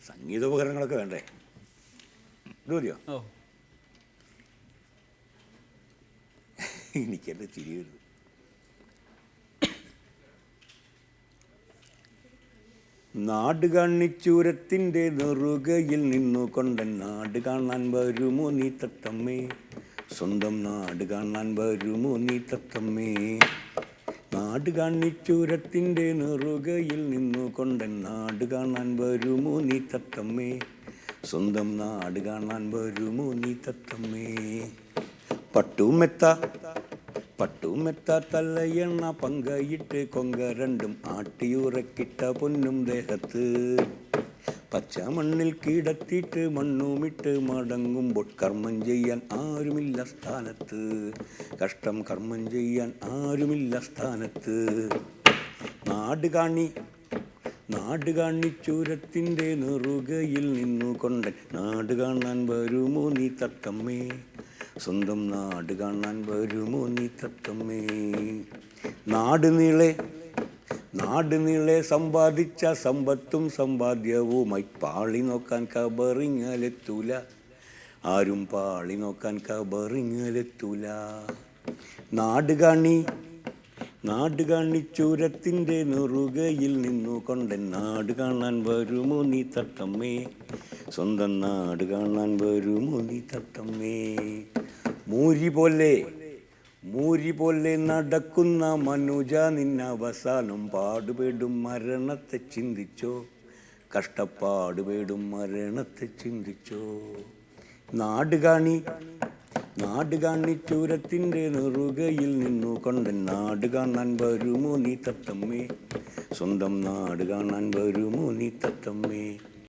സംഗീതോപകരണങ്ങളൊക്കെ വേണ്ടേ? ഇത് മതിയോ? എനിക്കല്ല ചിരി വരുന്നത്. നാട് കാണിച്ചൂരത്തിൻ്റെ നെറുകയിൽ നിന്നു കൊണ്ടൻ നാട് കാണാൻ വരുമോ നീ തത്തമ്മേ, സ്വന്തം നാട് കാണാൻ വരുമോ നീ തത്തമ്മേ. നാട് കാണിച്ചൂരത്തിൻ്റെ നെറുകയിൽ നിന്നു കൊണ്ടൻ നാട് കാണാൻ വരുമോ നീ തത്തമ്മേ, സ്വന്തം നാട് കാണാൻ വരുമോ നീ തത്തമ്മേ. പട്ടുമെത്ത തലയെണ്ണ പങ്കയിട്ട് കൊങ്ക രണ്ടും ആട്ടിയുറക്കിട്ട പൊന്നും ദേഹത്ത് പച്ചമണ്ണിൽ കിടത്തിയിട്ട് മണ്ണുമിട്ട് മടങ്ങുമ്പോൾ കർമ്മം ചെയ്യാൻ ആരുമില്ല സ്ഥാനത്ത്, കഷ്ടം കർമ്മം ചെയ്യാൻ ആരുമില്ല സ്ഥാനത്ത്. നാട് കാണിച്ചൂരത്തിൻ്റെ നെറുകയിൽ നിന്നു കൊണ്ടൻ നാട് കാണാൻ വരുമോ നീ തത്തമ്മേ, സ്വന്തം നാട് കാണാൻ വരുമോ നീ തത്തമ്മേ. നാട് നീളെ സമ്പാദിച്ച സമ്പത്തും സമ്പാദ്യവുമായി പാളി നോക്കാൻ കബറിങ്ങലെത്തൂല, ആരും പാളി നോക്കാൻ കബറിങ്ങലെത്തൂല. നാട് കാണിച്ചൂരത്തിൻ്റെ നെറുകയിൽ നിന്നു കൊണ്ടൻ നാട് കാണാൻ വരുമോ നീ തത്തമ്മേ, സ്വന്തം നാട് കാണാൻ വരുമോ നീ തത്തമ്മേ. മൂരി പോലെ നടക്കുന്ന മനുജ നിന്നവസാനം പാടുപേടും മരണത്തെ ചിന്തിച്ചോ, കഷ്ടപ്പാടുപേടും മരണത്തെ ചിന്തിച്ചോ. നാട് കാണിച്ചൂരത്തിൻ്റെ നെറുകയിൽ നിന്നു കൊണ്ടൻ നാട് കാണാൻ വരുമോ നീ തത്തമ്മേ, സ്വന്തം നാട് കാണാൻ വരുമോ നീ തത്തമ്മേ.